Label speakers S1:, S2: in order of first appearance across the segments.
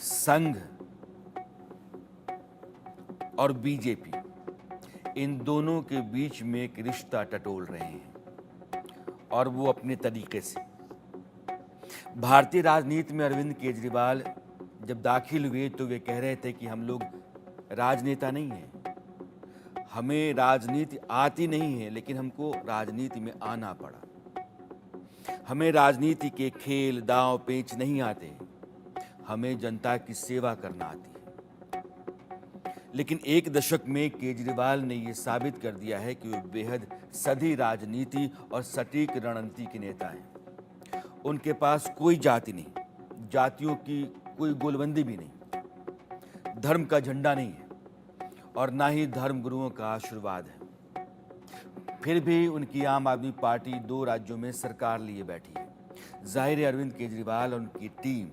S1: संघ और बीजेपी, इन दोनों के बीच में एक रिश्ता टटोल रहे हैं और वो अपने तरीके से। भारतीय राजनीति में अरविंद केजरीवाल जब दाखिल हुए तो वे कह रहे थे कि हम लोग राजनेता नहीं हैं, हमें राजनीति आती नहीं है, लेकिन हमको राजनीति में आना पड़ा। हमें राजनीति के खेल दांव पेच नहीं आते, हमें जनता की सेवा करना आती है। लेकिन एक दशक में केजरीवाल ने यह साबित कर दिया है कि वे बेहद सधी राजनीति और सटीक रणनीति के नेता हैं। उनके पास कोई जाति नहीं, जातियों की कोई गोलबंदी भी नहीं, धर्म का झंडा नहीं है और ना ही धर्मगुरुओं का आशीर्वाद है। फिर भी उनकी आम आदमी पार्टी 2 राज्यों में सरकार लिए बैठी है। जाहिर है अरविंद केजरीवाल और उनकी टीम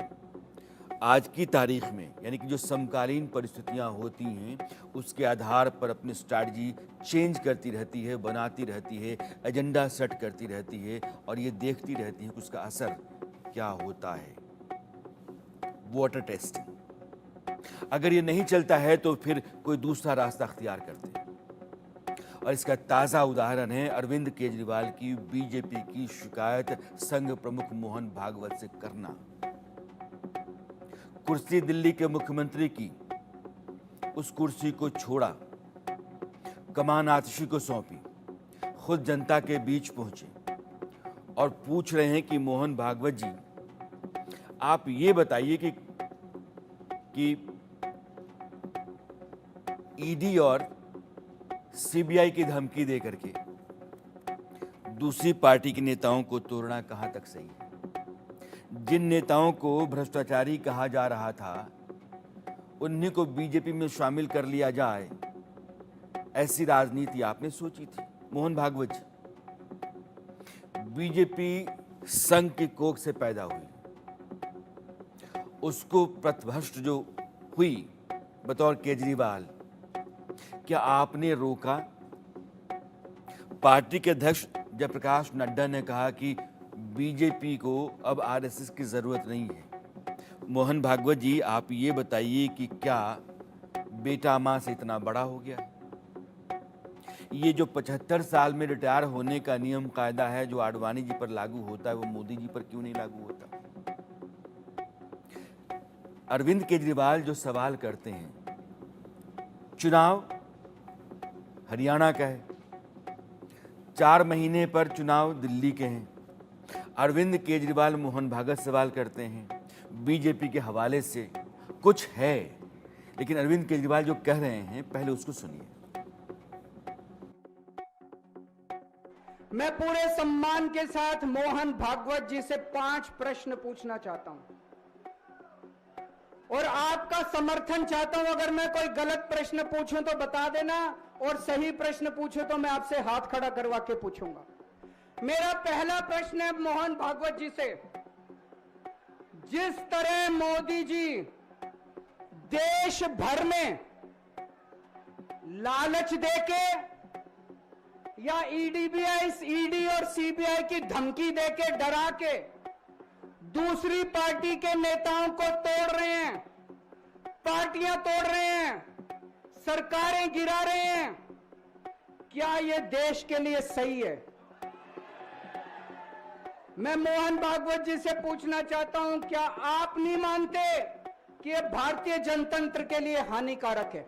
S1: आज की तारीख में, यानी कि जो समकालीन परिस्थितियां होती हैं, उसके आधार पर अपनी स्ट्रैटेजी चेंज करती रहती है, बनाती रहती है, एजेंडा सेट करती रहती है और ये देखती रहती है कि उसका असर क्या होता है। वाटर टेस्टिंग, अगर ये नहीं चलता है तो फिर कोई दूसरा रास्ता अख्तियार करते हैं। और इसका ताज़ा उदाहरण है अरविंद केजरीवाल की बीजेपी की शिकायत संघ प्रमुख मोहन भागवत से करना। कुर्सी दिल्ली के मुख्यमंत्री की, उस कुर्सी को छोड़ा, कमान आतिशी को सौंपी, खुद जनता के बीच पहुंचे और पूछ रहे हैं कि मोहन भागवत जी, आप ये बताइए कि ईडी और सीबीआई की धमकी देकर के दूसरी पार्टी के नेताओं को तोड़ना कहां तक सही है। जिन नेताओं को भ्रष्टाचारी कहा जा रहा था उन्हीं को बीजेपी में शामिल कर लिया जाए, ऐसी राजनीति आपने सोची थी मोहन भागवत जी? बीजेपी संघ की कोख से पैदा हुई, उसको प्रतिभ्रष्ट जो हुई बतौर केजरीवाल, क्या आपने रोका? पार्टी के अध्यक्ष जयप्रकाश नड्डा ने कहा कि बीजेपी को अब आरएसएस की जरूरत नहीं है। मोहन भागवत जी, आप ये बताइए कि क्या बेटा मां से इतना बड़ा हो गया? ये जो 75 साल में रिटायर होने का नियम कायदा है जो आडवाणी जी पर लागू होता है, वो मोदी जी पर क्यों नहीं लागू होता? अरविंद केजरीवाल जो सवाल करते हैं, चुनाव हरियाणा का है, 4 महीने पर चुनाव दिल्ली के हैं। अरविंद केजरीवाल मोहन भागवत सवाल करते हैं बीजेपी के हवाले से, कुछ है, लेकिन अरविंद केजरीवाल जो कह रहे हैं पहले उसको सुनिए।
S2: मैं पूरे सम्मान के साथ मोहन भागवत जी से 5 प्रश्न पूछना चाहता हूं और आपका समर्थन चाहता हूं। अगर मैं कोई गलत प्रश्न पूछूं तो बता देना और सही प्रश्न पूछूं तो मैं आपसे हाथ खड़ा करवा के पूछूंगा। मेरा पहला प्रश्न है मोहन भागवत जी से, जिस तरह मोदी जी देश भर में लालच देके या ईडी और सीबीआई की धमकी देके, डरा के दूसरी पार्टी के नेताओं को तोड़ रहे हैं, पार्टियां तोड़ रहे हैं, सरकारें गिरा रहे हैं, क्या यह देश के लिए सही है? मैं मोहन भागवत जी से पूछना चाहता हूं, क्या आप नहीं मानते कि यह भारतीय जनतंत्र के लिए हानिकारक है?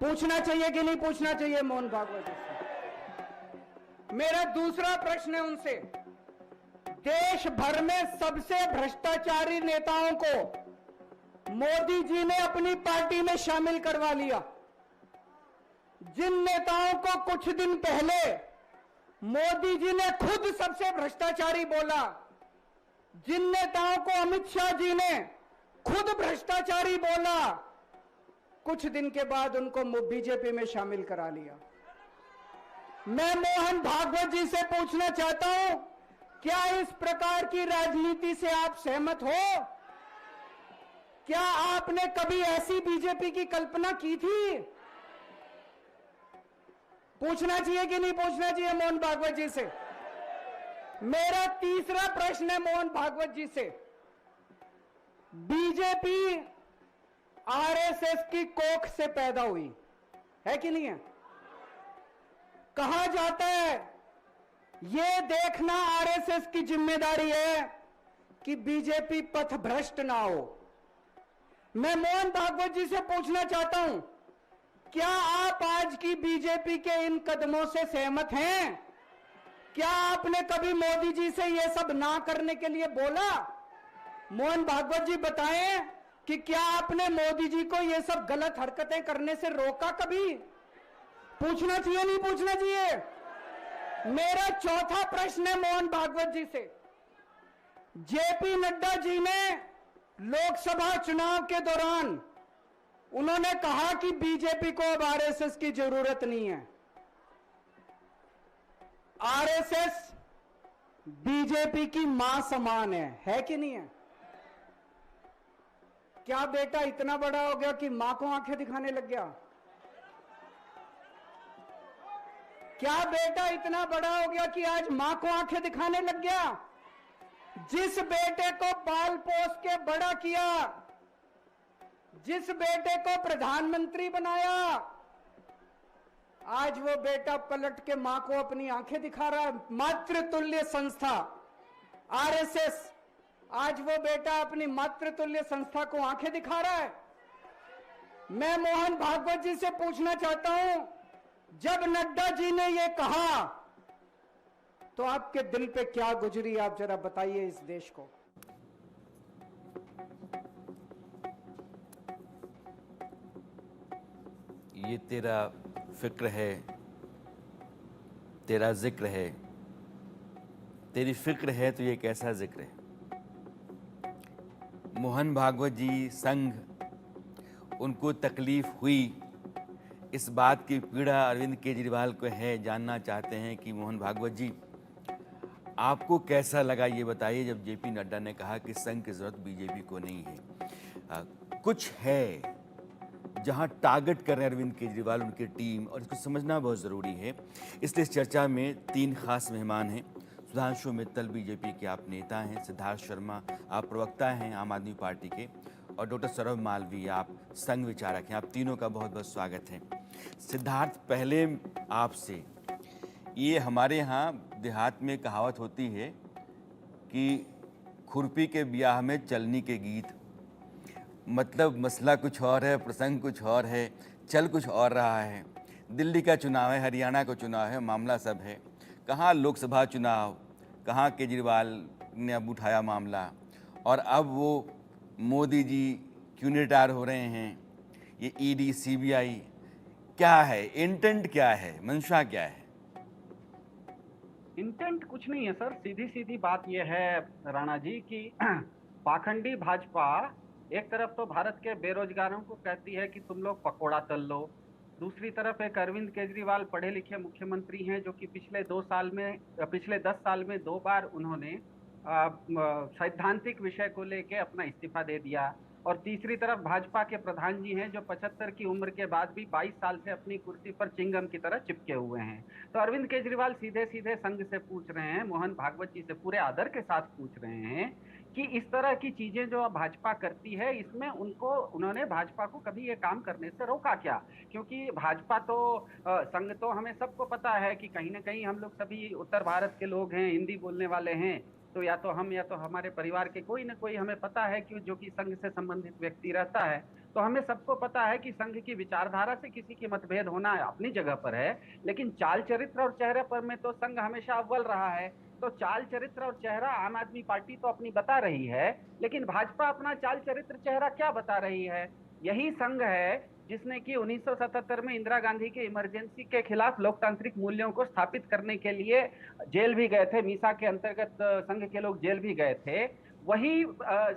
S2: पूछना चाहिए कि नहीं पूछना चाहिए मोहन भागवत जी से? मेरा दूसरा प्रश्न है उनसे, देश भर में सबसे भ्रष्टाचारी नेताओं को मोदी जी ने अपनी पार्टी में शामिल करवा लिया। जिन नेताओं को कुछ दिन पहले मोदी जी ने खुद सबसे भ्रष्टाचारी बोला, जिन नेताओं को अमित शाह जी ने खुद भ्रष्टाचारी बोला, कुछ दिन के बाद उनको बीजेपी में शामिल करा लिया। मैं मोहन भागवत जी से पूछना चाहता हूं, क्या इस प्रकार की राजनीति से आप सहमत हो? क्या आपने कभी ऐसी बीजेपी की कल्पना की थी? पूछना चाहिए कि नहीं पूछना चाहिए मोहन भागवत जी से? मेरा तीसरा प्रश्न है मोहन भागवत जी से, बीजेपी आरएसएस की कोख से पैदा हुई है कि नहीं है? कहा जाता है ये देखना आरएसएस की जिम्मेदारी है कि बीजेपी पथ भ्रष्ट ना हो। मैं मोहन भागवत जी से पूछना चाहता हूं, क्या आप आज की बीजेपी के इन कदमों से सहमत हैं? क्या आपने कभी मोदी जी से यह सब ना करने के लिए बोला? मोहन भागवत जी बताएं कि क्या आपने मोदी जी को यह सब गलत हरकतें करने से रोका कभी? पूछना चाहिए नहीं पूछना चाहिए? मेरा चौथा प्रश्न है मोहन भागवत जी से। जेपी नड्डा जी ने लोकसभा चुनाव के दौरान उन्होंने कहा कि बीजेपी को अब आरएसएस की जरूरत नहीं है। आरएसएस बीजेपी की मां समान है कि नहीं है? क्या बेटा इतना बड़ा हो गया कि मां को आंखें दिखाने लग गया? क्या बेटा इतना बड़ा हो गया कि आज मां को आंखें दिखाने लग गया? जिस बेटे को पाल पोस के बड़ा किया, जिस बेटे को प्रधानमंत्री बनाया, आज वो बेटा पलट के मां को अपनी आंखें दिखा रहा है। मातृतुल्य संस्था आरएसएस, आज वो बेटा अपनी मातृतुल्य संस्था को आंखें दिखा रहा है। मैं मोहन भागवत जी से पूछना चाहता हूं, जब नड्डा जी ने ये कहा तो आपके दिल पे क्या गुजरी, आप जरा बताइए इस देश को।
S1: ये तेरा फिक्र है, तेरा जिक्र है, तेरी फिक्र है तो ये कैसा जिक्र है। मोहन भागवत जी संघ, उनको तकलीफ हुई, इस बात की पीड़ा अरविंद केजरीवाल को है। जानना चाहते हैं कि मोहन भागवत जी आपको कैसा लगा, ये बताइए जब जेपी नड्डा ने कहा कि संघ की जरूरत बीजेपी को नहीं है। कुछ है जहां टारगेट कर रहे हैं अरविंद केजरीवाल, उनकी टीम, और इसको समझना बहुत ज़रूरी है। इसलिए इस चर्चा में तीन खास मेहमान हैं। सुधांशु मित्तल बीजेपी के आप नेता हैं, सिद्धार्थ शर्मा आप प्रवक्ता हैं आम आदमी पार्टी के, और डॉक्टर सौरभ मालवीय आप संघ विचारक हैं। आप तीनों का बहुत बहुत स्वागत है। सिद्धार्थ, पहले आपसे, ये हमारे यहाँ देहात में कहावत होती है कि खुरपी के ब्याह में चलनी के गीत, मतलब मसला कुछ और है, प्रसंग कुछ और है, चल कुछ और रहा है। दिल्ली का चुनाव है, हरियाणा का चुनाव है, मामला सब है। कहाँ लोकसभा चुनाव, कहाँ केजरीवाल ने अब उठाया मामला, और अब वो मोदी जी क्यों रिटायर हो रहे हैं। ये ईडी, सीबीआई क्या है, इंटेंट क्या है, मंशा क्या है?
S3: इंटेंट कुछ नहीं है सर, सीधी सीधी बात यह है राणा जी कि पाखंडी भाजपा एक तरफ तो भारत के बेरोजगारों को कहती है कि तुम लोग पकोड़ा तल लो, दूसरी तरफ एक अरविंद केजरीवाल पढ़े लिखे मुख्यमंत्री हैं जो कि पिछले 10 साल में 2 बार उन्होंने सैद्धांतिक विषय को लेके अपना इस्तीफा दे दिया, और तीसरी तरफ भाजपा के प्रधान जी हैं जो 75 की उम्र के बाद भी 22 साल से अपनी कुर्सी पर चिंगम की तरह चिपके हुए हैं। तो अरविंद केजरीवाल सीधे सीधे संघ से पूछ रहे हैं, मोहन भागवत जी से पूरे आदर के साथ पूछ रहे हैं कि इस तरह की चीजें जो भाजपा करती है, इसमें उन्होंने भाजपा को कभी ये काम करने से रोका क्या? क्योंकि भाजपा तो संघ तो हमें सबको पता है कि कहीं ना कहीं हम लोग सभी उत्तर भारत के लोग हैं, हिंदी बोलने वाले हैं, तो या तो हम या तो हमारे परिवार के कोई ना कोई हमें पता है कि जो कि संघ से संबंधित व्यक्ति रहता है। तो हमें सबको पता है कि संघ की विचारधारा से किसी की मतभेद होना अपनी जगह पर है, लेकिन चाल चरित्र और चेहरे पर में तो संघ हमेशा अव्वल रहा है। तो चाल चरित्र और चेहरा आम आदमी पार्टी तो अपनी बता रही है, लेकिन भाजपा अपना चाल चरित्र चेहरा क्या बता रही है? यही संघ है जिसने कि 1977 में इंदिरा गांधी के इमरजेंसी के खिलाफ लोकतांत्रिक मूल्यों को स्थापित करने के लिए जेल भी गए थे, मीसा के अंतर्गत संघ के लोग जेल भी गए थे। वही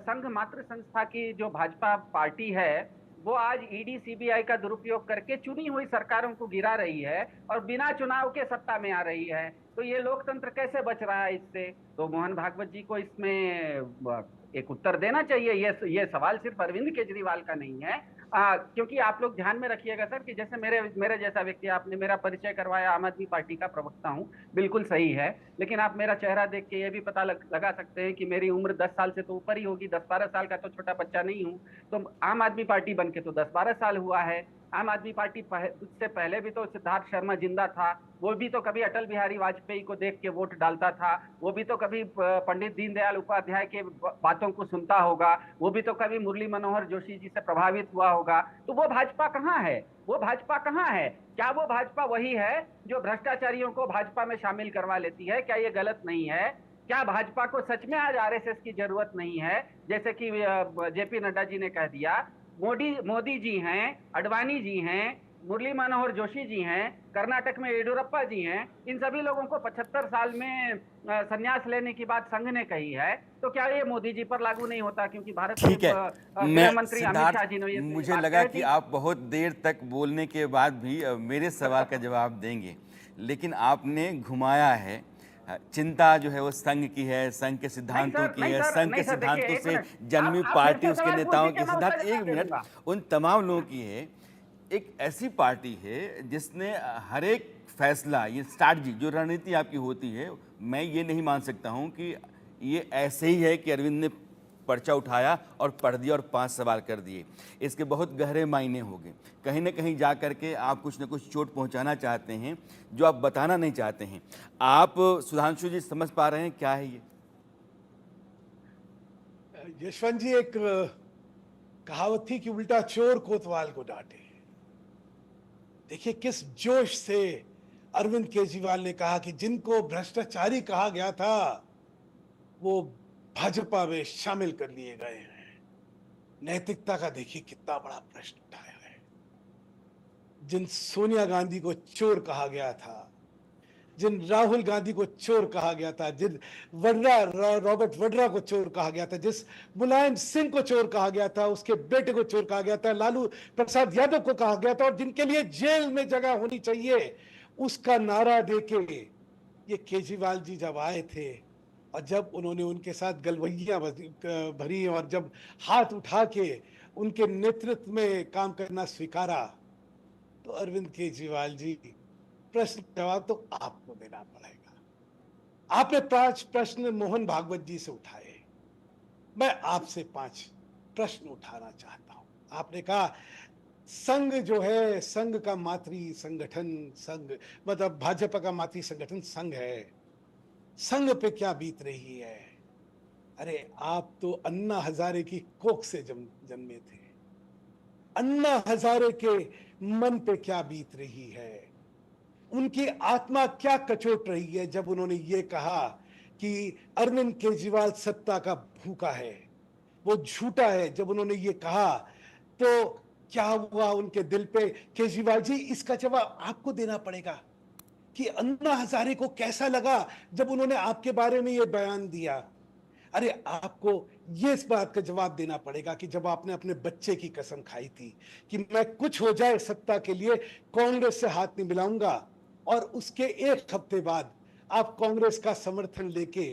S3: संघ मातृ संस्था की जो भाजपा पार्टी है, वो आज ईडी सीबीआई का दुरुपयोग करके चुनी हुई सरकारों को गिरा रही है और बिना चुनाव के सत्ता में आ रही है। तो ये लोकतंत्र कैसे बच रहा है इससे? तो मोहन भागवत जी को इसमें एक उत्तर देना चाहिए। ये सवाल सिर्फ अरविंद केजरीवाल का नहीं है। क्योंकि आप लोग ध्यान में रखिएगा सर कि जैसे मेरे मेरे जैसा व्यक्ति, आपने मेरा परिचय करवाया, आम आदमी पार्टी का प्रवक्ता हूं, बिल्कुल सही है। लेकिन आप मेरा चेहरा देख के ये भी पता लगा सकते हैं कि मेरी उम्र 10 साल से तो ऊपर ही होगी, 10-12 साल का तो छोटा बच्चा नहीं हूं। तो आम आदमी पार्टी बन के तो 10-12 साल हुआ है। आम आदमी पार्टी उससे पहले भी तो सिद्धार्थ शर्मा जिंदा था, वो भी तो कभी अटल बिहारी वाजपेयी को देख के वोट डालता था, वो भी तो कभी पंडित दीनदयाल उपाध्याय के बातों को सुनता होगा, वो भी तो कभी मुरली मनोहर जोशी जी से प्रभावित हुआ होगा। तो वो भाजपा कहाँ है? वो भाजपा कहाँ है? क्या वो भाजपा वही है जो भ्रष्टाचारियों को भाजपा में शामिल करवा लेती है? क्या ये गलत नहीं है? क्या भाजपा को सच में आज आरएसएस की जरूरत नहीं है, जैसे कि जेपी नड्डा जी ने कह दिया? मोदी जी हैं, अडवाणी जी हैं, मुरली मनोहर जोशी जी हैं, कर्नाटक में येडियुरप्पा जी हैं। इन सभी लोगों को 75 साल में संन्यास लेने की बात संघ ने कही है। तो क्या ये मोदी जी पर लागू नहीं होता? क्योंकि भारत के
S1: ठीक है।
S3: गृह मंत्री अमित शाह
S1: सिद्धार्थ,
S3: जी ने ये
S1: मुझे
S3: बात
S1: लगा
S3: कह
S1: कि
S3: दी।
S1: आप बहुत देर तक बोलने के बाद भी मेरे सवाल का जवाब देंगे, लेकिन आपने घुमाया है। चिंता जो है वो संघ की है, संघ के सिद्धांतों की है, संघ के
S3: नहीं सर, देखिए
S1: सिद्धांतों
S3: एक
S1: से
S3: मिनट,
S1: जन्मी
S3: आप फिर
S1: पार्टी,
S3: से
S1: उसके
S3: सवाल पूछ
S1: नेताओं
S3: दीजिए,
S1: की,
S3: मैं उसका
S1: सिद्धार्थ एक
S3: जवाब दे
S1: मिनट,
S3: दूंगा।
S1: उन तमाम लोगों की है। एक ऐसी पार्टी है जिसने हर एक फैसला, ये स्ट्रैटेजी जो रणनीति आपकी होती है, मैं ये नहीं मान सकता हूँ कि ये ऐसे ही है कि अरविंद ने पर्चा उठाया और पढ़ दिया और 5 सवाल कर दिए। इसके बहुत गहरे मायने होंगे। कहीं ना कहीं जा कर के आप कुछ न कुछ चोट पहुंचाना चाहते हैं जो आप बताना नहीं चाहते हैं। आप सुधांशु जी समझ पा रहे हैं क्या है ये?
S4: यशवंत जी, एक कहावत थी कि उल्टा चोर कोतवाल को डांटे। देखिए किस जोश से अरविंद केजरीवाल ने कहा कि जिनको भ्रष्टाचारी कहा गया था वो भाजपा में शामिल कर लिए गए हैं। नैतिकता का देखिए कितना बड़ा प्रश्न उठाया है। जिन सोनिया गांधी को चोर कहा गया था, जिन राहुल गांधी को चोर कहा गया था, जिन रॉबर्ट वड्रा को चोर कहा गया था, जिस मुलायम सिंह को चोर कहा गया था, उसके बेटे को चोर कहा गया था, लालू प्रसाद यादव को कहा गया था, और जिनके लिए जेल में जगह होनी चाहिए, उसका नारा देके ये केजरीवाल जी जब आए थे और जब उन्होंने उनके साथ गलवैया भरी और जब हाथ उठा के उनके नेतृत्व में काम करना स्वीकारा, तो अरविंद केजरीवाल जी, प्रश्न जवाब तो आपको देना पड़ेगा। आपने 5 प्रश्न मोहन भागवत जी से उठाए, मैं आपसे 5 प्रश्न उठाना चाहता हूं। आपने कहा संघ जो है, संघ का मातृ संगठन, संघ मतलब भाजपा का मातृ संगठन संघ है, संघ पे क्या बीत रही है? अरे आप तो अन्ना हजारे की कोख से जन्मे थे। अन्ना हजारे के मन पे क्या बीत रही है? उनकी आत्मा क्या कचोट रही है जब उन्होंने ये कहा कि अरविंद केजरीवाल सत्ता का भूखा है, वो झूठा है? जब उन्होंने ये कहा तो क्या हुआ उनके दिल पे? केजरीवाल जी, इसका जवाब आपको देना पड़ेगा कि अन्ना हजारे को कैसा लगा जब उन्होंने आपके बारे में ये बयान दिया। अरे आपको ये इस बात का जवाब देना पड़ेगा कि जब आपने अपने बच्चे की कसम खाई थी कि मैं कुछ हो जाए सत्ता के लिए कांग्रेस से हाथ नहीं मिलाऊंगा, और उसके 1 हफ्ते बाद आप कांग्रेस का समर्थन लेके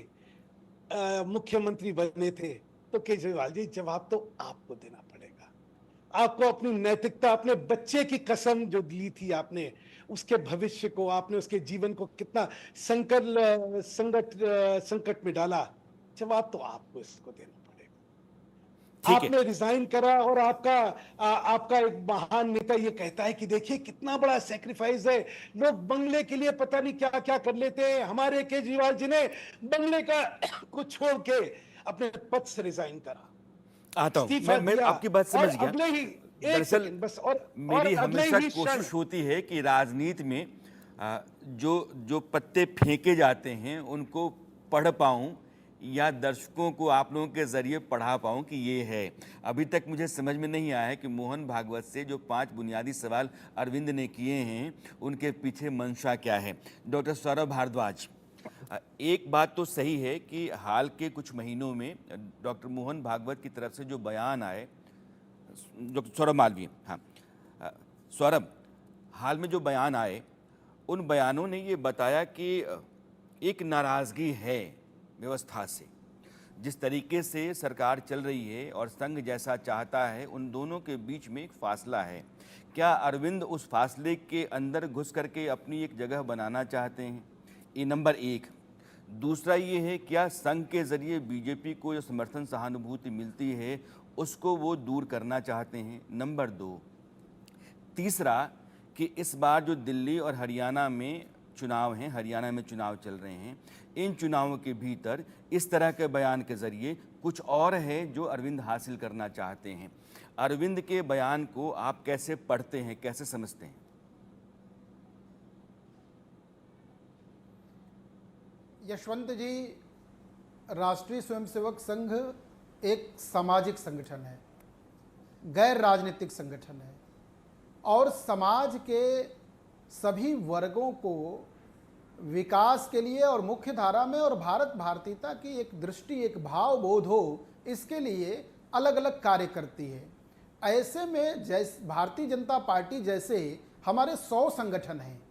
S4: मुख्यमंत्री बने थे, तो केजरीवाल जी जवाब तो आपको देना पड़ेगा। आपको अपनी नैतिकता, अपने बच्चे की कसम जो ली थी आपने, उसके भविष्य को, आपने उसके जीवन को कितना संकट में डाला, जवाब तो आपको इसको देना पड़ेगा।
S1: ठीक है।
S4: आपने रिजाइन करा और आपका एक महान नेता ये कहता है कि देखिए कितना बड़ा सेक्रीफाइस है, लोग बंगले के लिए पता नहीं क्या क्या कर लेते हैं। हमारे केजरीवाल जी ने बंगले का को छोड़ के अपने पद से रिजाइन करा,
S1: आता हूं,
S4: इस्तीफा
S1: मैं
S4: दिया,
S1: आपकी बात समझ
S4: और
S1: गया।
S4: अगले ही एक
S1: दरअसल
S4: सेकंड बस, और
S1: मेरी
S4: अगले
S1: हमेशा
S4: ही क्षण
S1: कोशिश होती है कि राजनीति में जो पत्ते फेंके जाते हैं उनको पढ़ पाऊं या दर्शकों को आप लोगों के जरिए पढ़ा पाऊं कि ये है। अभी तक मुझे समझ में नहीं आया है कि मोहन भागवत से जो 5 बुनियादी सवाल अरविंद ने किए हैं उनके पीछे मंशा क्या है। डॉक्टर सौरभ भारद्वाज, एक बात तो सही है कि हाल के कुछ महीनों में डॉक्टर मोहन भागवत की तरफ से जो बयान आए, डॉक्टर सौरभ मालवीय, हाँ सौरभ, हाल में जो बयान आए उन बयानों ने ये बताया कि एक नाराज़गी है व्यवस्था से। जिस तरीके से सरकार चल रही है और संघ जैसा चाहता है, उन दोनों के बीच में एक फासला है। क्या अरविंद उस फासले के अंदर घुस करके अपनी एक जगह बनाना चाहते हैं? ये नंबर एक। दूसरा ये है, क्या संघ के जरिए बीजेपी को जो समर्थन सहानुभूति मिलती है उसको वो दूर करना चाहते हैं? नंबर दो। तीसरा कि इस बार जो दिल्ली और हरियाणा में चुनाव हैं, हरियाणा में चुनाव चल रहे हैं, इन चुनावों के भीतर इस तरह के बयान के जरिए कुछ और है जो अरविंद हासिल करना चाहते हैं। अरविंद के बयान को आप कैसे पढ़ते हैं, कैसे समझते हैं?
S5: यशवंत जी, राष्ट्रीय स्वयंसेवक संघ एक सामाजिक संगठन है, गैर राजनीतिक संगठन है और समाज के सभी वर्गों को विकास के लिए और मुख्य धारा में और भारत भारतीयता की एक दृष्टि, एक भाव बोध हो, इसके लिए अलग अलग कार्य करती है। ऐसे में जैसे भारतीय जनता पार्टी जैसे हमारे 100 संगठन हैं।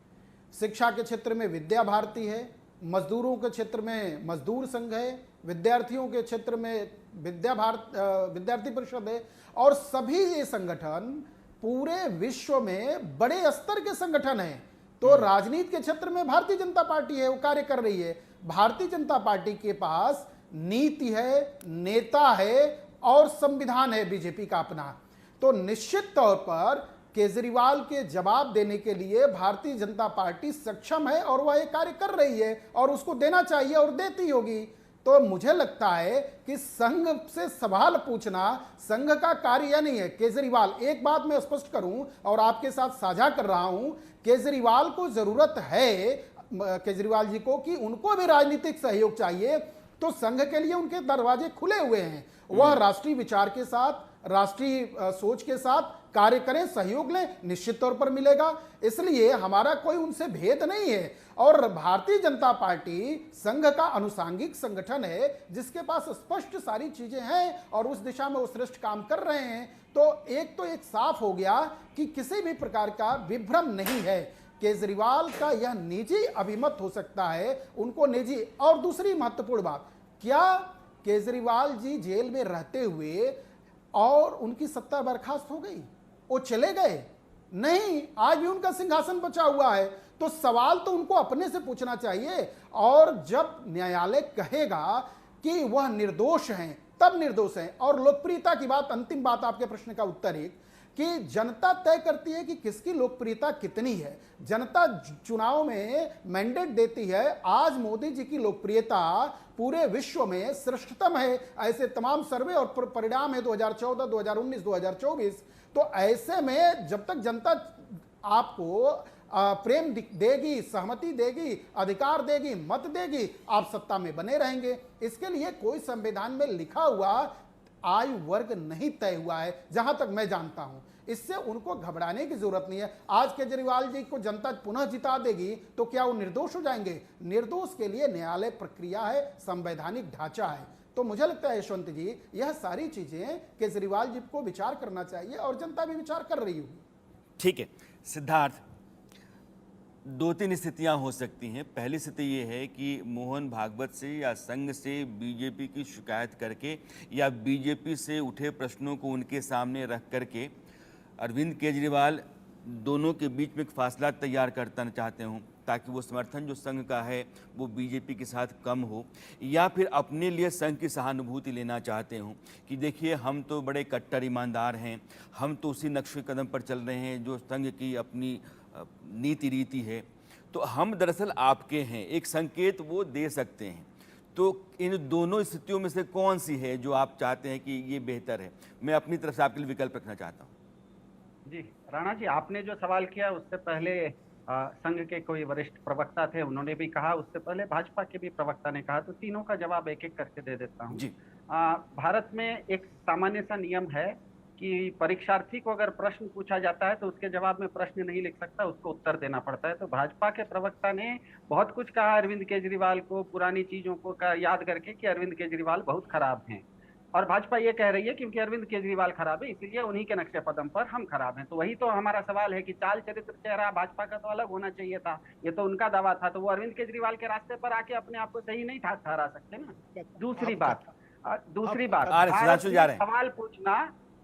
S5: शिक्षा के क्षेत्र में विद्या भारती है, मजदूरों के क्षेत्र में मजदूर संघ है, विद्यार्थियों के क्षेत्र में विद्यार्थी परिषद है और सभी ये संगठन पूरे विश्व में बड़े स्तर के संगठन हैं। तो राजनीति के क्षेत्र में भारतीय जनता पार्टी है, वो कार्य कर रही है। भारतीय जनता पार्टी के पास नीति है, नेता है और संविधान है बीजेपी का अपना। तो निश्चित तौर पर केजरीवाल के जवाब देने के लिए भारतीय जनता पार्टी सक्षम है और वह ये कार्य कर रही है और उसको देना चाहिए और देती होगी। तो मुझे लगता है कि संघ से सवाल पूछना संघ का कार्य नहीं है। केजरीवाल, एक बात मैं स्पष्ट करूं और आपके साथ साझा कर रहा हूं, केजरीवाल को जरूरत है, केजरीवाल जी को, कि उनको भी राजनीतिक सहयोग चाहिए। तो संघ के लिए उनके दरवाजे खुले हुए हैं। वह राष्ट्रीय विचार के साथ, राष्ट्रीय सोच के साथ कार्य करें, सहयोग लें, निश्चित तौर पर मिलेगा। इसलिए हमारा कोई उनसे भेद नहीं है और भारतीय जनता पार्टी संघ का अनुसांगिक संगठन है जिसके पास स्पष्ट सारी चीजें हैं और उस दिशा में वो श्रेष्ठ काम कर रहे हैं। तो एक साफ हो गया कि किसी भी प्रकार का विभ्रम नहीं है। केजरीवाल का यह निजी अभिमत हो सकता है, उनको निजी। और दूसरी महत्वपूर्ण बात, क्या केजरीवाल जी जेल में रहते हुए और उनकी सत्ता बर्खास्त हो गई, वो चले गए? नहीं, आज भी उनका सिंहासन बचा हुआ है। तो सवाल तो उनको अपने से पूछना चाहिए और जब न्यायालय कहेगा कि वह निर्दोष हैं तब निर्दोष हैं। और लोकप्रियता की बात, अंतिम बात आपके प्रश्न का उत्तर एक, कि जनता तय करती है कि किसकी लोकप्रियता कितनी है। जनता चुनाव में मैंडेट देती है। आज मोदी जी की लोकप्रियता पूरे विश्व में श्रेष्ठतम है। ऐसे तमाम सर्वे और परिणाम है 2014, 2019, 2024। तो ऐसे में जब तक जनता आपको प्रेम देगी, सहमति देगी, अधिकार देगी, मत देगी, आप सत्ता में बने रहेंगे। इसके लिए कोई संविधान में लिखा हुआ आयु वर्ग नहीं तय हुआ है जहां तक मैं जानता हूं। इससे उनको घबराने की जरूरत नहीं है। आज केजरीवाल जी को जनता पुनः जिता देगी तो क्या वो निर्दोष हो जाएंगे? निर्दोष के लिए न्यायालय प्रक्रिया है, संवैधानिक ढांचा है। तो मुझे लगता है यशवंत जी, यह सारी चीजें केजरीवाल जी को विचार करना चाहिए और जनता भी विचार कर रही होगी।
S1: ठीक है सिद्धार्थ, 2-3 स्थितियां हो सकती हैं। पहली स्थिति ये है कि मोहन भागवत से या संघ से बीजेपी की शिकायत करके या बीजेपी से उठे प्रश्नों को उनके सामने रख करके अरविंद केजरीवाल दोनों के बीच में एक फासला तैयार करना चाहते हों ताकि वो समर्थन जो संघ का है वो बीजेपी के साथ कम हो, या फिर अपने लिए संघ की सहानुभूति लेना चाहते हों कि देखिए हम तो बड़े कट्टर ईमानदार हैं, हम तो उसी नक्शे कदम पर चल रहे हैं जो संघ की अपनी नीति रीति है, तो हम दरअसल आपके हैं, एक संकेत वो दे सकते हैं। तो इन दोनों स्थितियों में से कौन सी है जो आप चाहते हैं कि ये बेहतर है? मैं अपनी तरफ से आपके लिए विकल्प रखना चाहता हूँ।
S3: जी राणा जी, आपने जो सवाल किया उससे पहले संघ के कोई वरिष्ठ प्रवक्ता थे, उन्होंने भी कहा, उससे पहले भाजपा के भी प्रवक्ता ने कहा, तो तीनों का जवाब एक एक करके दे देता हूँ। भारत में एक सामान्य सा नियम है कि परीक्षार्थी को अगर प्रश्न पूछा जाता है तो उसके जवाब में प्रश्न नहीं लिख सकता, उसको उत्तर देना पड़ता है। तो भाजपा के प्रवक्ता ने बहुत कुछ कहा अरविंद केजरीवाल को, पुरानी चीजों को याद करके कि अरविंद केजरीवाल बहुत खराब हैं, और भाजपा ये कह रही है क्योंकि अरविंद केजरीवाल खराब है इसलिए उन्हीं के नक्शे कदम पर हम खराब हैं। तो वही तो हमारा सवाल है कि चाल चरित्र चेहरा भाजपा का तो अलग होना चाहिए था, ये तो उनका दावा था, तो वो अरविंद केजरीवाल के रास्ते पर आके अपने आप को सही नहीं ठहरा सकते ना। दूसरी बात, दूसरी बात,
S1: आ रहे,
S3: भारत
S1: सुधांशु जा
S3: में
S1: रहे हैं।
S3: सवाल पूछना,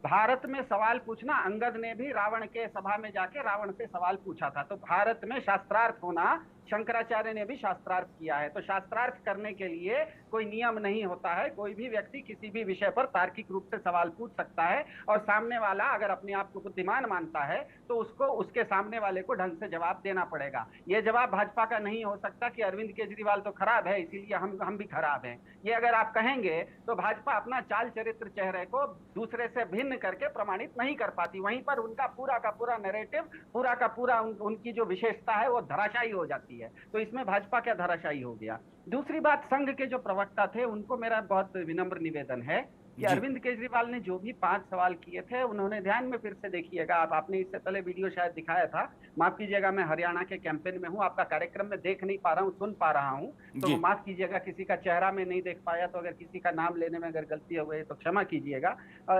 S3: भारत में सवाल पूछना, अंगद ने भी रावण के सभा में जाके रावण से सवाल पूछा था। तो भारत में शास्त्रार्थ होना, शंकराचार्य ने भी शास्त्रार्थ किया है। तो शास्त्रार्थ करने के लिए कोई नियम नहीं होता है। कोई भी व्यक्ति किसी भी विषय पर तार्किक रूप से सवाल पूछ सकता है, और सामने वाला अगर अपने आप को बुद्धिमान मानता है तो उसको उसके सामने वाले को ढंग से जवाब देना पड़ेगा। ये जवाब भाजपा का नहीं हो सकता कि अरविंद केजरीवाल तो खराब है इसीलिए हम भी खराब हैं। ये अगर आप कहेंगे तो भाजपा अपना चाल चरित्र चेहरे को दूसरे से भिन्न करके प्रमाणित नहीं कर पाती। वहीं पर उनका पूरा का पूरा नैरेटिव, पूरा का पूरा उनकी जो विशेषता है वो धराशायी हो जाती है। तो इसमें भाजपा क्या धराशायी हो गया। दूसरी बात, संघ के जो प्रवक्ता थे उनको मेरा बहुत विनम्र निवेदन है कि अरविंद केजरीवाल ने जो भी 5 सवाल किए थे उन्होंने ध्यान में फिर से देखिएगा। आपने इससे पहले वीडियो शायद दिखाया था, माफ कीजिएगा मैं हरियाणा के कैंपेन में हूं, आपका कार्यक्रम में देख नहीं पा रहा हूं, सुन पा रहा हूं, तो माफ कीजिएगा किसी का चेहरा में नहीं देख पाया, तो अगर किसी का नाम लेने में अगर गलती हो गई तो क्षमा कीजिएगा।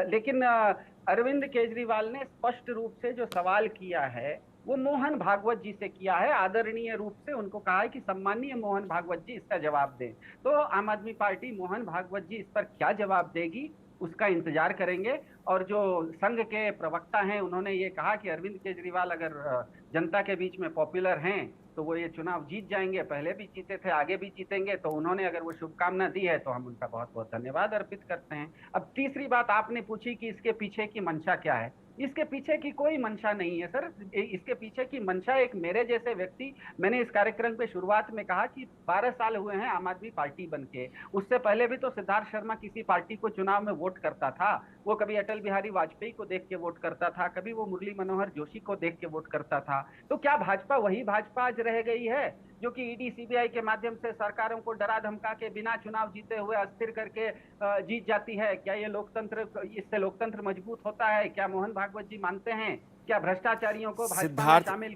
S3: लेकिन अरविंद केजरीवाल ने स्पष्ट रूप से जो सवाल किया है वो मोहन भागवत जी से किया है। आदरणीय रूप से उनको कहा है कि सम्मानीय मोहन भागवत जी इसका जवाब दें। तो आम आदमी पार्टी मोहन भागवत जी इस पर क्या जवाब देगी उसका इंतजार करेंगे। और जो संघ के प्रवक्ता हैं उन्होंने ये कहा कि अरविंद केजरीवाल अगर जनता के बीच में पॉपुलर हैं तो वो ये चुनाव जीत जाएंगे, पहले भी जीते थे, आगे भी जीतेंगे। तो उन्होंने अगर वो शुभकामना दी है तो हम उनका बहुत बहुत धन्यवाद अर्पित करते हैं। अब तीसरी बात आपने पूछी कि इसके पीछे की मंशा क्या है। इसके पीछे की कोई मंशा नहीं है सर। इसके पीछे की मंशा एक मेरे जैसे व्यक्ति, मैंने इस कार्यक्रम पे शुरुआत में कहा कि 12 साल हुए हैं आम आदमी पार्टी बनके। उससे पहले भी तो सिद्धार्थ शर्मा किसी पार्टी को चुनाव में वोट करता था। वो कभी अटल बिहारी वाजपेयी को देख के वोट करता था, कभी वो मुरली मनोहर जोशी को देख के वोट करता था। तो क्या भाजपा वही भाजपा आज रह गई है जो कि ईडी सीबीआई के माध्यम से सरकारों को डरा धमका के बिना चुनाव जीते हुए अस्थिर करके जीत जाती है? क्या ये लोकतंत्र, इससे लोकतंत्र मजबूत होता है? क्या मोहन भागवत जी मानते हैं क्या भ्रष्टाचारियों को भाजपा में शामिल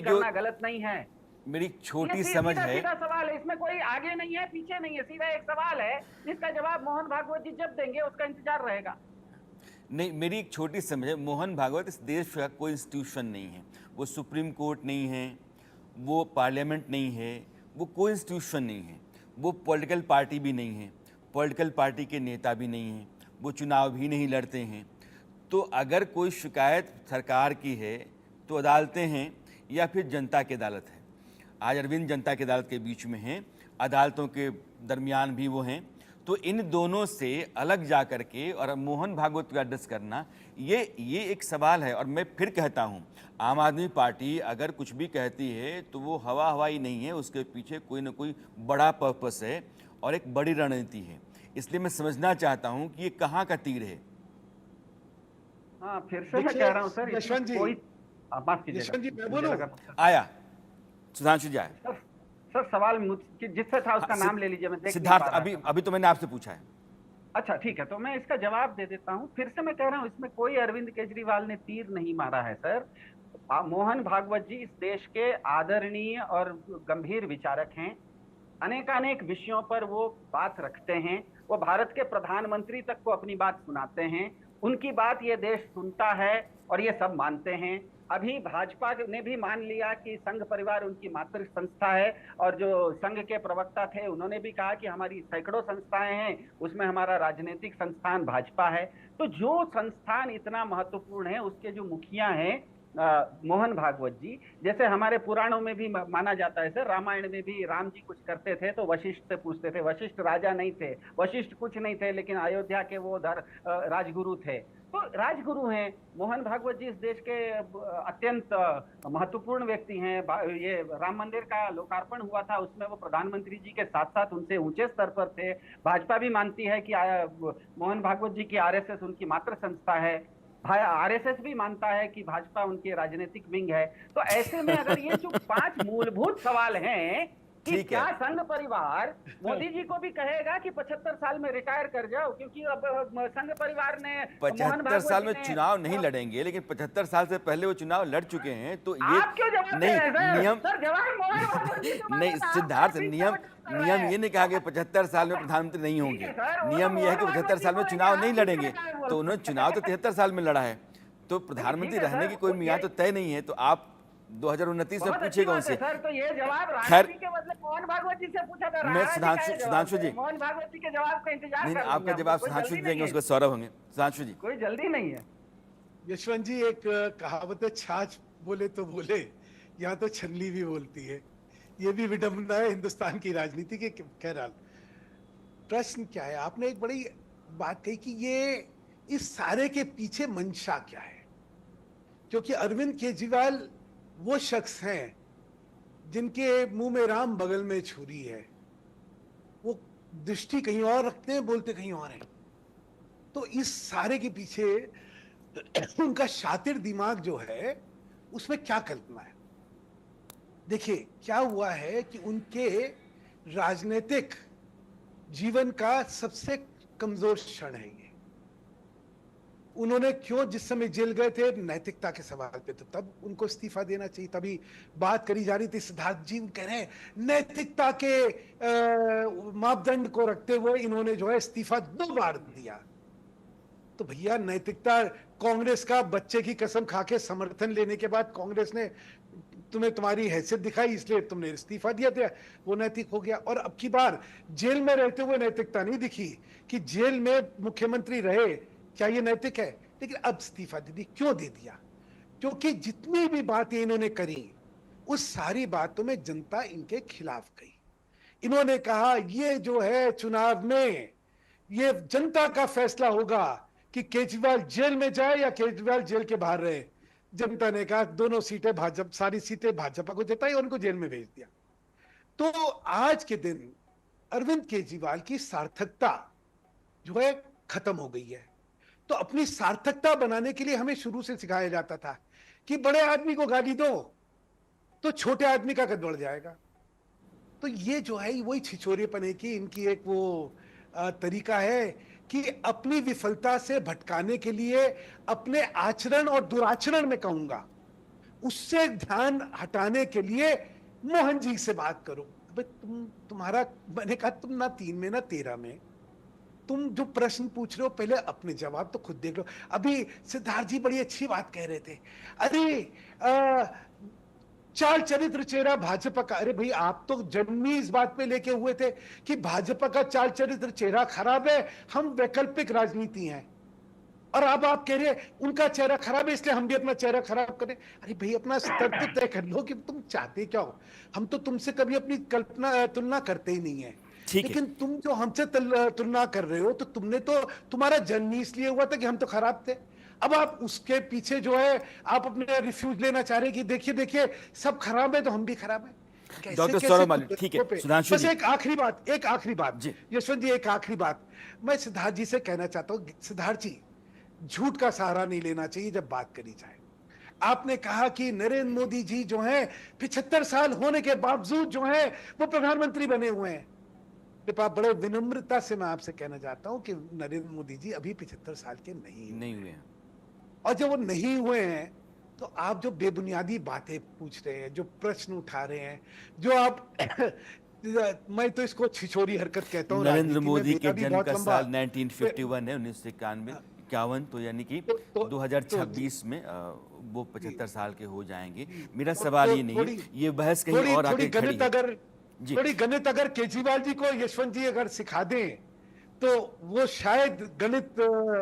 S3: करना गलत नहीं है?
S1: मेरी छोटी समझ है,
S3: सीधा सवाल है, इसमें कोई आगे नहीं है पीछे नहीं है, सीधा एक सवाल है जिसका जवाब मोहन भागवत जी जब देंगे उसका इंतजार रहेगा।
S1: नहीं, मेरी एक छोटी समझ है, मोहन भागवत इस देश का कोई इंस्टीट्यूशन नहीं है। वो सुप्रीम कोर्ट नहीं है, वो पार्लियामेंट नहीं है, वो कोई इंस्टीट्यूशन नहीं है, वो पॉलिटिकल पार्टी भी नहीं है, पॉलिटिकल पार्टी के नेता भी नहीं हैं, वो चुनाव भी नहीं लड़ते हैं। तो अगर कोई शिकायत सरकार की है तो अदालतें हैं या फिर जनता की अदालत है। आज अरविंद जनता की अदालत के बीच में हैं, अदालतों के दरमियान भी वो हैं। तो इन दोनों से अलग जा कर के और मोहन भागवत को एड्रेस करना ये एक सवाल है। और मैं फिर कहता हूँ, आम आदमी पार्टी अगर कुछ भी कहती है तो वो हवा हवाई नहीं है, उसके पीछे कोई ना कोई बड़ा पर्पस है और एक बड़ी रणनीति है। इसलिए मैं समझना चाहता हूँ कि ये कहाँ का तीर है।
S3: हाँ, फिर से मैं कह रहा हूँ सर,
S4: यशवंत जी,
S3: माफ कीजिएगा,
S4: मैं बोलूं?
S1: आया सुधांशु जी आया।
S3: सर सवाल जिससे था उसका नाम ले लीजिए, मैं देख
S1: सिद्धार्थ,
S3: नहीं पा रहा था।
S1: अभी तो मैंने आपसे पूछा है।
S3: अच्छा ठीक है, तो मैं इसका जवाब दे देता हूं। फिर से मैं कह रहा हूं, इसमें कोई अरविंद केजरीवाल ने तीर नहीं मारा है सर। मोहन भागवत जी इस देश के आदरणीय और गंभीर विचारक हैं। अनेकानेक विषयों पर वो बात रखते हैं। वो भारत के प्रधानमंत्री तक को अपनी बात सुनाते हैं। उनकी बात ये देश सुनता है और ये सब मानते हैं। अभी भाजपा ने भी मान लिया कि संघ परिवार उनकी मातृ संस्था है, और जो संघ के प्रवक्ता थे उन्होंने भी कहा कि हमारी सैकड़ों संस्थाएं हैं, उसमें हमारा राजनीतिक संस्थान भाजपा है। तो जो संस्थान इतना महत्वपूर्ण है उसके जो मुखिया हैं मोहन भागवत जी, जैसे हमारे पुराणों में भी माना जाता है सर, रामायण में भी राम जी कुछ करते थे तो वशिष्ठ से पूछते थे। वशिष्ठ राजा नहीं थे, वशिष्ठ कुछ नहीं थे, लेकिन अयोध्या के वो राजगुरु थे। तो राजगुरु हैं मोहन भागवत जी, इस देश के अत्यंत महत्वपूर्ण व्यक्ति हैं। ये राम मंदिर का लोकार्पण हुआ था, उसमें वो प्रधानमंत्री जी के साथ साथ उनसे ऊंचे स्तर पर थे। भाजपा भी मानती है कि मोहन भागवत जी की आरएसएस उनकी मातृ संस्था है। आरएसएस भी मानता है कि भाजपा उनकी राजनीतिक विंग है। तो ऐसे में अगर ये जो 5 मूलभूत सवाल हैं कि क्या संघ परिवार मोदी जी को भी कहेगा कि 75 साल में रिटायर कर जाओ, क्योंकि अब संघ परिवार ने
S1: 75 साल में चुनाव नहीं लड़ेंगे, लेकिन 75 साल से पहले वो चुनाव लड़ चुके हैं। तो ये
S3: आप क्यों जवाब दे रहे हैं सर?
S1: नियम
S3: सर जवाब
S1: नहीं सिद्धार्थ, नियम ये नहीं कहा कि 75 साल में प्रधानमंत्री नहीं होंगे। नियम ये है कि 75 साल में चुनाव नहीं लड़ेंगे। तो उन्होंने चुनाव तो 73 साल में लड़ा है, तो प्रधानमंत्री रहने की कोई मियाद तो तय नहीं है। तो आप 2029 में
S3: बहुत अच्छी
S1: पूछेगा
S3: बात है
S1: उनसे।
S3: सर। तो ये जवाब
S1: खैर,
S3: राणा जी के बदले मोहन भागवत जी से पूछा था।
S1: मैं
S3: राणा जी का ये जवाब
S1: सुधांशु
S3: है।
S1: जी,
S3: मोहन भागवत जी के जवाब का इंतजार
S1: नहीं
S3: कर
S1: आपका
S3: लेंगे हम
S1: जवाब
S3: लोग। कोई
S1: सुधांशु
S3: जल्दी
S1: जी देंगे,
S3: नहीं
S1: उसके
S3: है,
S1: सौरभ होंगे। सुधांशु जी।
S3: कोई जल्दी नहीं है।
S4: यशवंत जी, एक कहावत है, छाछ बोले तो बोले, यहाँ तो छलनी भी बोलती है। ये भी विडंबना है हिंदुस्तान की राजनीति की। खैरहाल, प्रश्न क्या है, आपने एक बड़ी बात कही कि ये इस सारे के पीछे मंशा क्या है। क्योंकि अरविंद केजरीवाल वो शख्स हैं जिनके मुंह में राम बगल में छुरी है। वो दृष्टि कहीं और रखते हैं, बोलते कहीं और हैं। तो इस सारे के पीछे उनका शातिर दिमाग जो है, उसमें क्या कल्पना है। देखिए क्या हुआ है कि उनके राजनीतिक जीवन का सबसे कमजोर क्षण है ये। उन्होंने क्यों जिस समय जेल गए थे, नैतिकता के सवाल पे, तो तब उनको इस्तीफा देना चाहिए। तभी बात करी जा रही थी, सिद्धार्थ जी कह रहे हैं नैतिकता के मापदंड को रखते हुए इन्होंने जो है इस्तीफा 2 बार दिया। तो भैया नैतिकता, कांग्रेस का बच्चे की कसम खा के समर्थन लेने के बाद कांग्रेस ने तुम्हें तुम्हारी हैसियत दिखाई, इसलिए तुमने इस्तीफा दिया था, वो नैतिक हो गया। और अब की बार जेल में रहते हुए नैतिकता नहीं दिखी कि जेल में मुख्यमंत्री रहे, क्या ये नैतिक है। लेकिन अब इस्तीफा दे दी। क्यों दे दिया? क्योंकि जितनी भी बातें इन्होंने करी, उस सारी बातों में जनता इनके खिलाफ गई। इन्होंने कहा ये जो है चुनाव में ये जनता का फैसला होगा कि केजरीवाल जेल में जाए या केजरीवाल जेल के बाहर रहे। जनता ने कहा दोनों सीटें भाजपा, सारी सीटें भाजपा को जिताई और उनको जेल में भेज दिया। तो आज के दिन अरविंद केजरीवाल की सार्थकता जो है खत्म हो गई है। तो अपनी सार्थकता बनाने के लिए हमें शुरू से सिखाया जाता था कि बड़े आदमी को गाली दो तो छोटे आदमी का कद बढ़ जाएगा। तो ये जो है वही छिछोरेपन है कि इनकी एक वो तरीका है कि अपनी विफलता से भटकाने के लिए अपने आचरण और दुराचरण में कहूंगा उससे ध्यान हटाने के लिए मोहन जी से बात करो। अबे तुम्हारा, मैंने कहा तुम ना 3 में ना 13 में, तुम जो प्रश्न पूछ रहे हो पहले अपने जवाब तो खुद देख लो। अभी सिद्धार्थ जी बड़ी अच्छी बात कह रहे थे, अरे चाल चरित्र चेहरा भाजपा का। अरे भाई आप तो जन्मी इस बात पे लेके हुए थे कि भाजपा का चाल चरित्र चेहरा खराब है, हम वैकल्पिक राजनीति हैं। और अब आप कह रहे हैं उनका चेहरा खराब है इसलिए हम भी अपना चेहरा खराब करें। अरे भाई अपना स्तर तो तय कर लो कि तुम चाहते क्या हो। हम तो तुमसे कभी अपनी कल्पना तुलना करते ही नहीं है। लेकिन तुम जो हमसे तुलना कर रहे हो, तो तुमने तो, तुम्हारा जन्म ही इसलिए हुआ था कि हम तो खराब थे। अब आप उसके पीछे जो है आप अपने रिफ्यूज लेना चाह रहे हैं कि देखिए देखिए सब खराब है तो हम भी खराब है।
S1: डॉक्टर सौरभ माली, ठीक है। सुधांशु
S4: बस
S1: जी,
S4: एक आखिरी बात यशवंत जी, एक आखिरी बात मैं सिद्धार्थ जी से कहना चाहता हूं। सिद्धार्थ जी, झूठ का सहारा नहीं लेना चाहिए जब बात करी जाए। आपने कहा कि नरेंद्र मोदी जी जो हैं 75 साल होने के बावजूद जो है वो प्रधानमंत्री बने हुए हैं। बड़े विनम्रता से मैं आपसे कहना चाहता हूं कि नरेंद्र मोदी जी अभी 75 साल के नहीं हुए हैं। और जब वो नहीं हुए हैं तो आप जो बेबुनियादी बातें पूछ रहे हैं, जो प्रश्न उठा रहे हैं, जो आप मैं तो इसको छिछोरी हरकत कहता हूं।
S1: नरेंद्र मोदी के जन्म का साल 1951 है, 1951, तो यानी कि 2026 में वो 75 साल के हो जाएंगे। मेरा सवाल ये नहीं है, ये बहस कहीं और आके खड़ी है।
S4: थोड़ी गणित अगर केजरीवाल जी को यशवंत जी अगर सिखा दें तो वो शायद गणित,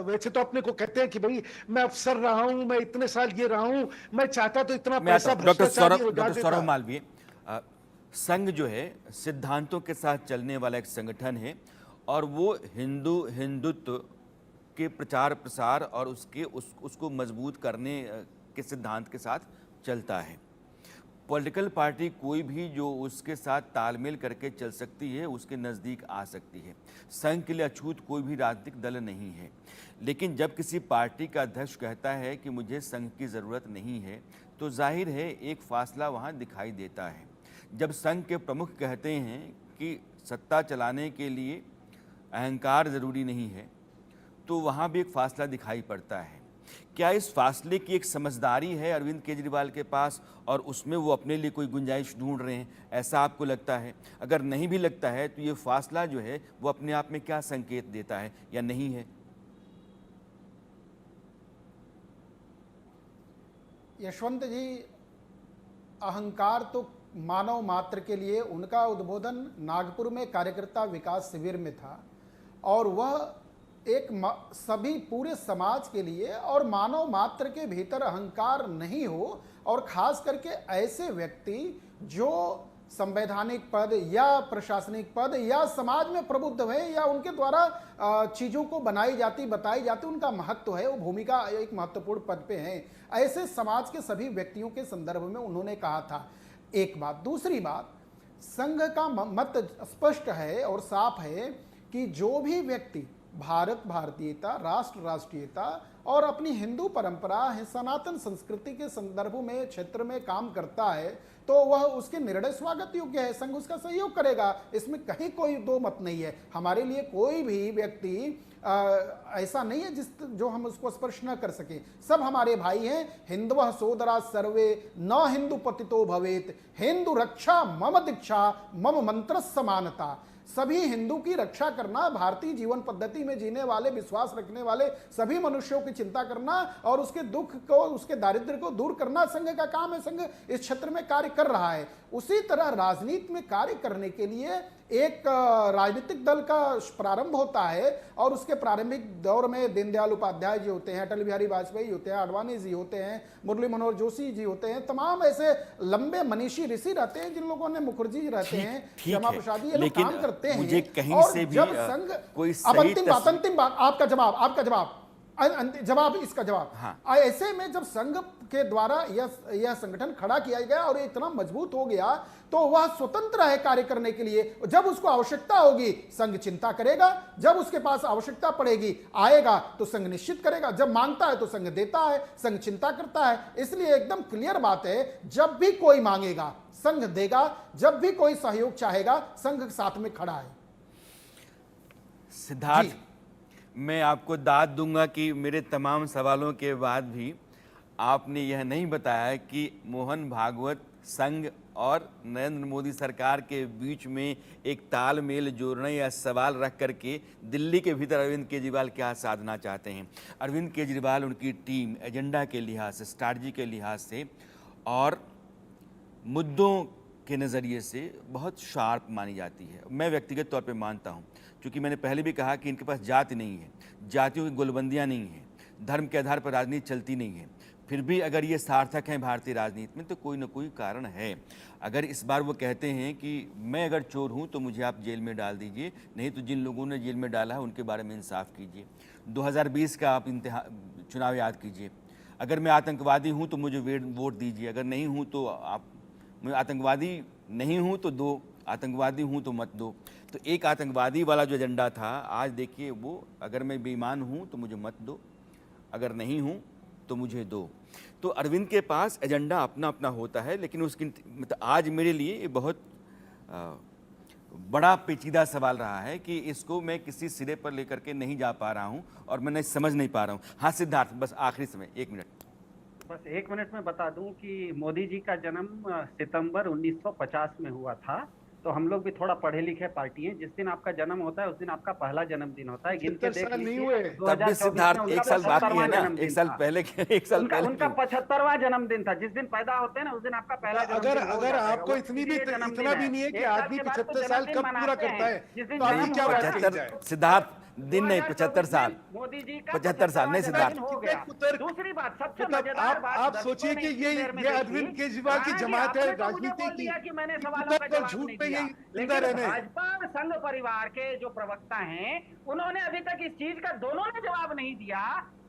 S4: वैसे तो अपने को कहते हैं कि भाई मैं अफसर रहा हूं, मैं इतने साल ये रहा हूं, मैं चाहता तो इतना पैसा भ्रष्टाचारी हो जाता।
S1: डॉक्टर सौरभ मालवीय, संघ जो है सिद्धांतों के साथ चलने वाला एक संगठन है और वो हिंदुत्व के प्रचार प्रसार और उसको मजबूत करने के सिद्धांत के साथ चलता है। पॉलिटिकल पार्टी कोई भी जो उसके साथ तालमेल करके चल सकती है, उसके नज़दीक आ सकती है। संघ के लिए अछूत कोई भी राजनीतिक दल नहीं है। लेकिन जब किसी पार्टी का अध्यक्ष कहता है कि मुझे संघ की ज़रूरत नहीं है, तो जाहिर है एक फासला वहाँ दिखाई देता है। जब संघ के प्रमुख कहते हैं कि सत्ता चलाने के लिए अहंकार ज़रूरी नहीं है, तो वहाँ भी एक फासला दिखाई पड़ता है। क्या इस फासले की एक समझदारी है अरविंद केजरीवाल के पास और उसमें वो अपने लिए कोई गुंजाइश ढूंढ रहे हैं, ऐसा आपको लगता है? अगर नहीं भी लगता है तो ये फासला जो है वो अपने आप में क्या संकेत देता है या नहीं है?
S5: यशवंत जी, अहंकार तो मानव मात्र के लिए, उनका उद्बोधन नागपुर में कार्यकर्ता विकास शिविर में था और वह एक सभी पूरे समाज के लिए और मानव मात्र के भीतर अहंकार नहीं हो, और खास करके ऐसे व्यक्ति जो संवैधानिक पद या प्रशासनिक पद या समाज में प्रबुद्ध हुए या उनके द्वारा चीज़ों को बताई जाती उनका महत्व है, वो भूमिका एक महत्वपूर्ण पद पे हैं, ऐसे समाज के सभी व्यक्तियों के संदर्भ में उन्होंने कहा था। एक बात। दूसरी बात, संघ का मत स्पष्ट है और साफ है कि जो भी व्यक्ति भारत भारतीयता, राष्ट्र राष्ट्रीयता और अपनी हिंदू परंपरा है, सनातन संस्कृति के संदर्भ में क्षेत्र में काम करता है, तो वह उसके निर्णय स्वागत योग्य है, संघ उसका सहयोग करेगा, इसमें कहीं कोई दो मत नहीं है। हमारे लिए कोई भी व्यक्ति ऐसा नहीं है जो हम उसको स्पर्श न कर सके, सब हमारे भाई हैं। हिंदवः सोदरा सर्वे न हिंदू पतितो भवेत, हिंदू रक्षा मम दीक्षा मम मंत्र समानता। सभी हिंदू की रक्षा करना, भारतीय जीवन पद्धति में जीने वाले, विश्वास रखने वाले सभी मनुष्यों की चिंता करना और उसके दुख को, उसके दारिद्र्य को दूर करना संघ का काम है। संघ इस क्षेत्र में कार्य कर रहा है। उसी तरह राजनीति में कार्य करने के लिए एक राजनीतिक दल का प्रारंभ होता है और उसके प्रारंभिक दौर में दीनदयाल उपाध्याय जी होते हैं, अटल बिहारी वाजपेयी होते हैं, आडवाणी जी होते हैं, मुरली मनोहर जोशी जी होते हैं, तमाम ऐसे लंबे मनीषी ऋषि रहते हैं, जिन लोगों ने मुखर्जी जी रहते हैं, श्यामा प्रसाद, ये लोग काम करते हैं।
S1: मुझे कहीं
S5: और
S1: से भी
S5: जब संघ
S1: कोई
S5: अब अंतिम बात, आपका जवाब इसका जवाब।
S1: हाँ।
S5: ऐसे में जब संघ के द्वारा यह संगठन खड़ा किया गया और इतना मजबूत हो गया, तो वह स्वतंत्र है कार्य करने के लिए। जब उसको आवश्यकता होगी संघ चिंता करेगा, जब उसके पास आवश्यकता पड़ेगी आएगा तो संघ निश्चित करेगा, जब मांगता है तो संघ देता है, संघ चिंता करता है। इसलिए एकदम क्लियर बात है, जब भी कोई मांगेगा संघ देगा, जब भी कोई सहयोग चाहेगा संघ साथ में खड़ा है।
S1: सिद्धार्थ, मैं आपको दाद दूंगा कि मेरे तमाम सवालों के बाद भी आपने यह नहीं बताया कि मोहन भागवत संघ और नरेंद्र मोदी सरकार के बीच में एक तालमेल जोड़ने या सवाल रख करके दिल्ली के भीतर अरविंद केजरीवाल क्या साधना चाहते हैं। अरविंद केजरीवाल, उनकी टीम एजेंडा के लिहाज से, स्ट्रैटेजी के लिहाज से और मुद्दों के नज़रिए से बहुत शार्प मानी जाती है। मैं व्यक्तिगत तौर पे मानता हूँ, क्योंकि मैंने पहले भी कहा कि इनके पास जाति नहीं है, जातियों की गोलबंदियाँ नहीं हैं, धर्म के आधार पर राजनीति चलती नहीं है। फिर भी अगर ये सार्थक हैं भारतीय राजनीति में तो कोई ना कोई कारण है। अगर इस बार वो कहते हैं कि मैं अगर चोर हूँ तो मुझे आप जेल में डाल दीजिए, नहीं तो जिन लोगों ने जेल में डाला है उनके बारे में इंसाफ कीजिए। 2020 का आप चुनाव याद कीजिए, अगर मैं आतंकवादी हूँ तो मुझे वोट दीजिए, अगर नहीं हूँ तो आप, मैं आतंकवादी नहीं हूँ तो दो, आतंकवादी हूँ तो मत दो। तो एक आतंकवादी वाला जो एजेंडा था, आज देखिए वो, अगर मैं बेईमान हूँ तो मुझे मत दो, अगर नहीं हूँ तो मुझे दो। तो अरविंद के पास एजेंडा अपना अपना होता है, लेकिन उसकी मतलब आज मेरे लिए ये बहुत बड़ा पेचीदा सवाल रहा है कि इसको मैं किसी सिरे पर लेकर के नहीं जा पा रहा हूँ और मैं समझ नहीं पा रहा हूँ। हाँ सिद्धार्थ, बस आखिरी समय 1 मिनट।
S3: बस 1 मिनट में बता दूं कि मोदी जी का जन्म सितंबर 1950 में हुआ था। तो हम लोग भी थोड़ा पढ़े लिखे पार्टी हैं। जिस दिन आपका जन्म होता है उस दिन आपका पहला जन्मदिन होता है। गिन के देख लीजिए,
S1: तब भी सिद्धार्थ 1 साल बाकी है ना, 1 साल पहले, 1 साल पहले
S3: उनका 75वां जन्मदिन था। जिस दिन पैदा होते हैं ना उस दिन आपका पहला
S4: अगर आपको इतना भी नहीं है कि आदमी 75 साल कब पूरा करता है, तो अभी क्या बात की जाए?
S1: सिद्धार्थ, दिन नहीं, 75 साल,
S3: मोदी जी का
S1: 75 साल नहीं सिद्धार्थ।
S3: दूसरी बात, सबसे मजेदार बात,
S4: आप सोचिए कि ये अरविंद केजरीवाल की जमात है राजनीति की,
S3: कि मैंने सवालों का जवाब
S4: झूठ
S3: नहीं
S4: पे
S3: दिया।
S4: यही जिंदा
S3: लेकिन
S4: रहने।
S3: भाजपा और संघ परिवार के जो प्रवक्ता हैं, उन्होंने अभी तक इस चीज का दोनों ने जवाब नहीं दिया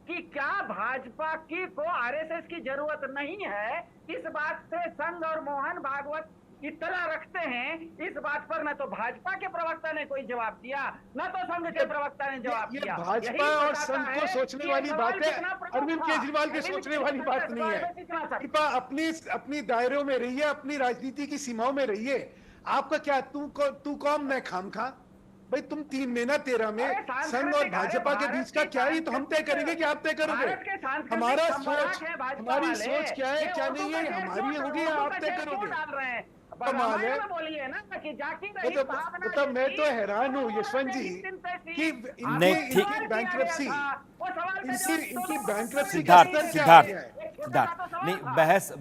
S3: कि क्या भाजपा की को आरएसएस की जरूरत नहीं है। इस बात से संघ और मोहन भागवत इतना रखते हैं। इस बात पर न तो भाजपा के प्रवक्ता ने कोई जवाब दिया, न तो संघ के प्रवक्ता ने जवाब दिया।
S4: भाजपा और संघ को सोचने वाली बात है, अरविंद केजरीवाल के सोचने वाली बात नहीं है। कृपया अपनी दायरों में रहिए, अपनी राजनीति की सीमाओं में रहिए। आपका क्या, तू कौन मैं खामखा? भाई तुम 3 महीना 13 में संघ और भाजपा के बीच का क्या है, तो हम तय करेंगे कि आप तय करोगे? हमारी सोच क्या है क्या नहीं है, हमारी होगी, आप तय करोगे। कमाल है। मतलब मैं तो हैरान हूँ यशवंत जी कि इनकी बैंक्रप्सी, इनकी बैंक्रप्सी
S1: सिद्धार्थ, सिद्धार्थ, नहीं,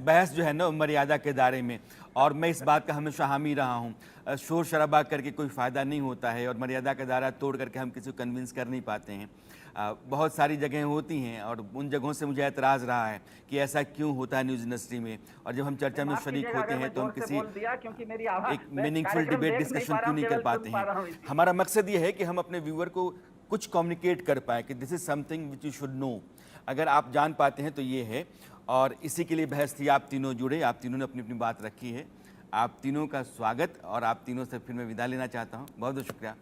S1: बहस जो है ना मर्यादा के दायरे में, और मैं इस बात का हमेशा हामी रहा हूँ। शोर शराबा करके कोई फ़ायदा नहीं होता है, और मर्यादा का दायरा तोड़ करके हम किसी को कन्विंस कर नहीं पाते हैं। बहुत सारी जगहें होती हैं, और उन जगहों से मुझे एतराज़ रहा है कि ऐसा क्यों होता है न्यूज़ इंडस्ट्री में, और जब हम चर्चा में शरीक होते हैं तो हम किसी एक मीनिंगफुल डिबेट डिस्कशन क्यों नहीं कर पाते हैं। हमारा मकसद ये है कि हम अपने व्यूअर को कुछ कम्युनिकेट कर पाए कि this is something which you should know. अगर आप जान पाते हैं तो ये है, और इसी के लिए बहस थी। आप तीनों जुड़े, आप तीनों ने अपनी अपनी बात रखी है। आप तीनों का स्वागत, और आप तीनों से फिर मैं विदा लेना चाहता हूँ। बहुत बहुत शुक्रिया।